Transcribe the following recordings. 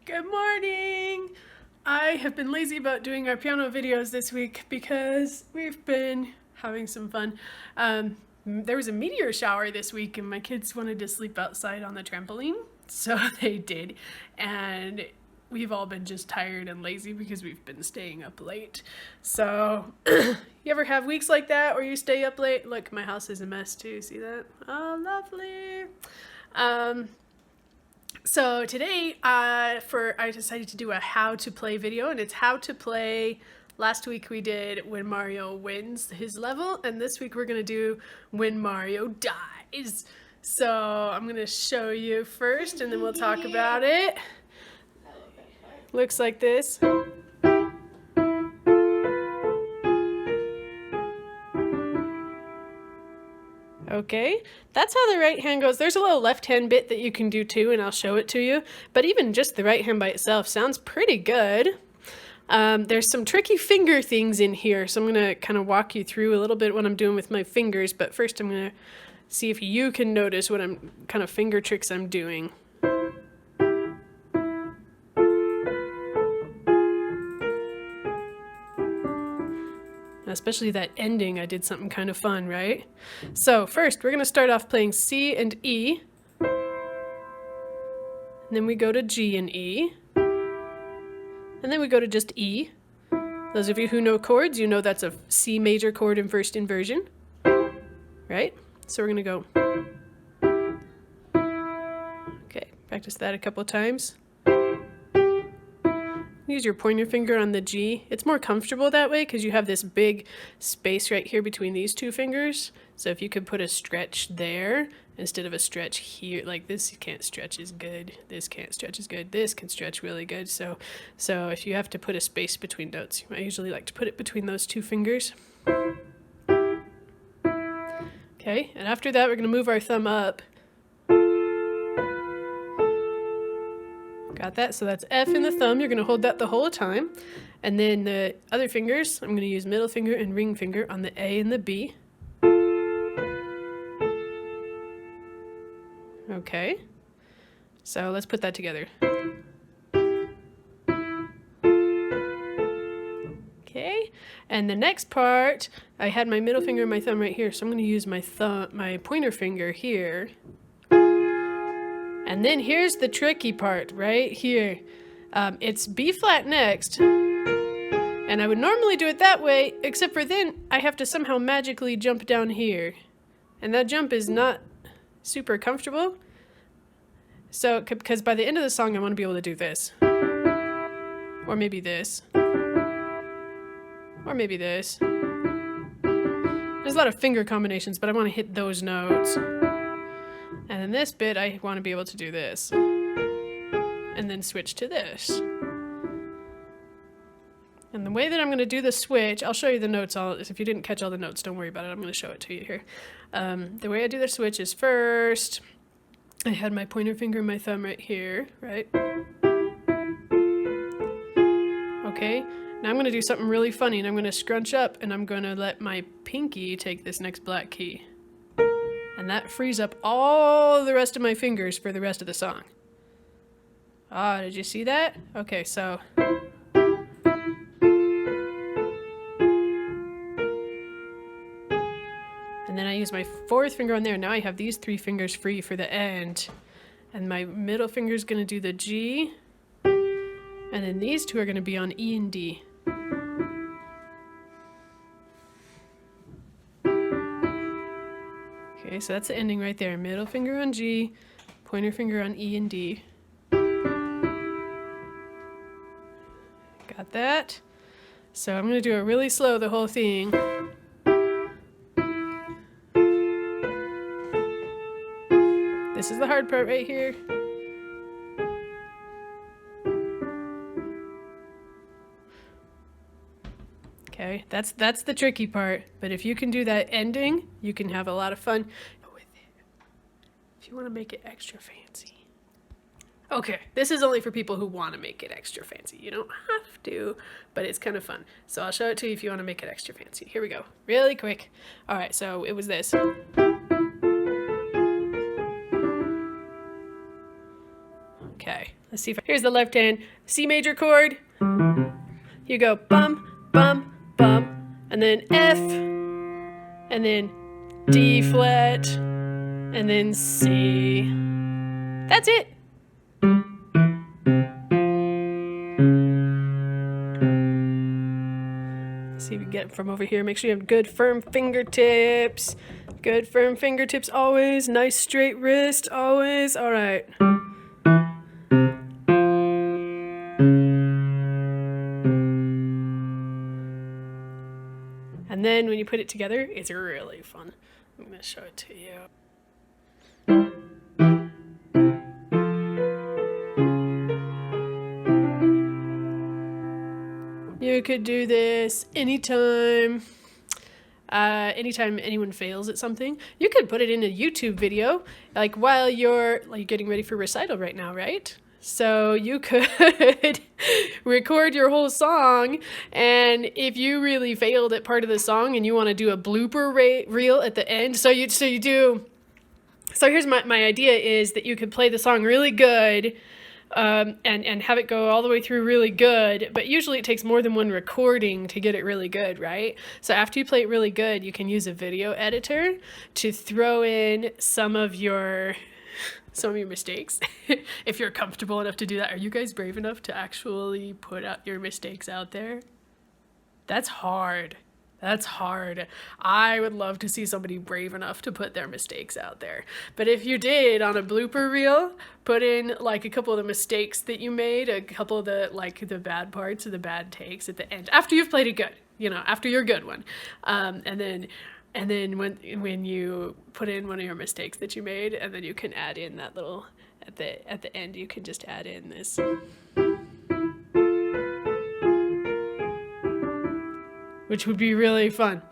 Good morning! I have been lazy about doing our piano videos this week because we've been having some fun. There was a meteor shower this week and my kids wanted to sleep outside on the trampoline, so they did. And we've all been just tired and lazy because we've been staying up late. So, you ever have weeks like that where you stay up late? Look, my house is a mess too, see that? Oh, lovely! So today, I decided to do a how to play video, and it's how to play. Last week we did when Mario wins his level, and this week we're gonna do when Mario dies. So I'm gonna show you first, and then we'll talk about it. Looks like this. Okay, that's how the right hand goes. There's a little left hand bit that you can do too, and I'll show it to you. But even just the right hand by itself sounds pretty good. There's some tricky finger things in here, so I'm going to kind of walk you through a little bit what I'm doing with my fingers. But first I'm going to see if you can notice what kind of finger tricks I'm doing. Especially that ending, I did something kind of fun, right? So first, we're going to start off playing C and E. And then we go to G and E. And then we go to just E. Those of you who know chords, you know that's a C major chord in first inversion. Right? So we're going to go. Okay, practice that a couple of times. Use your pointer finger on the G. It's more comfortable that way because you have this big space right here between these two fingers. So if you could put a stretch there instead of a stretch here, like this can't stretch as good, this can't stretch as good, this can stretch really good. So if you have to put a space between notes, I usually like to put it between those two fingers. Okay, and after that we're going to move our thumb up. Got that? So that's F in the thumb. You're going to hold that the whole time. And then the other fingers, I'm going to use middle finger and ring finger on the A and the B. Okay. So let's put that together. Okay. And the next part, I had my middle finger and my thumb right here, so I'm going to use my pointer finger here. And then here's the tricky part right here. It's B flat next. And I would normally do it that way, except for then I have to somehow magically jump down here. And that jump is not super comfortable. So, because by the end of the song I want to be able to do this. Or maybe this. Or maybe this. There's a lot of finger combinations, but I want to hit those notes. And in this bit, I want to be able to do this. And then switch to this. And the way that I'm going to do the switch, I'll show you the notes. If you didn't catch all the notes, don't worry about it. I'm going to show it to you here. The way I do the switch is first, I had my pointer finger and my thumb right here, right? Okay, now I'm going to do something really funny, and I'm going to scrunch up, and I'm going to let my pinky take this next black key. And that frees up all the rest of my fingers for the rest of the song. Ah, did you see that? Okay, so. And then I use my fourth finger on there. Now I have these three fingers free for the end. And my middle finger is going to do the G. And then these two are going to be on E and D. Okay, so that's the ending right there. Middle finger on G, pointer finger on E and D. Got that? So I'm going to do it really slow, the whole thing. This is the hard part right here. Okay, that's the tricky part. But if you can do that ending, you can have a lot of fun with it. If you want to make it extra fancy. Okay, this is only for people who want to make it extra fancy. You don't have to, but it's kind of fun. So I'll show it to you if you want to make it extra fancy. Here we go, really quick. All right, so it was this. Okay, Let's see if here's the left hand C major chord. You go bum, bum, bum, and then F, and then D flat, and then C. That's it. See if you can get it from over here. Make sure you have good firm fingertips. Good firm fingertips always. Nice straight wrist always. All right. And then when you put it together, it's really fun. I'm going to show it to you. You could do this anytime. Anytime anyone fails at something, you could put it in a YouTube video, like while you're getting ready for recital right now, right? So you could record your whole song, and if you really failed at part of the song and you want to do a blooper reel at the end, so here's my idea is that you could play the song really good. And have it go all the way through really good, but usually it takes more than one recording to get it really good, right? So after you play it really good, you can use a video editor to throw in some of your mistakes. If you're comfortable enough to do that. Are you guys brave enough to actually put out your mistakes out there? That's hard. That's hard. I would love to see somebody brave enough to put their mistakes out there. But if you did on a blooper reel, put in like a couple of the mistakes that you made, a couple of the the bad parts or the bad takes at the end, after you've played it good, after your good one. And then when you put in one of your mistakes that you made, and then you can add in that little, at the end, you can just add in this. Which would be really fun.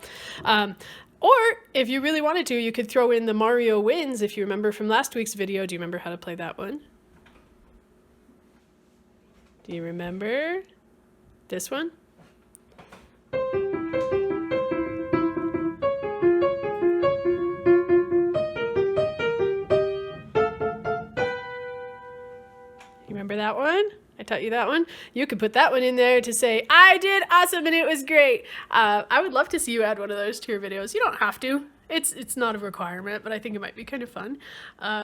Or if you really wanted to, you could throw in the Mario Wins, if you remember from last week's video. Do you remember how to play that one? Do you remember this one? You remember that one? I taught you that one. You could put that one in there to say, I did awesome and it was great. I would love to see you add one of those to your videos. You don't have to. It's not a requirement, but I think it might be kind of fun.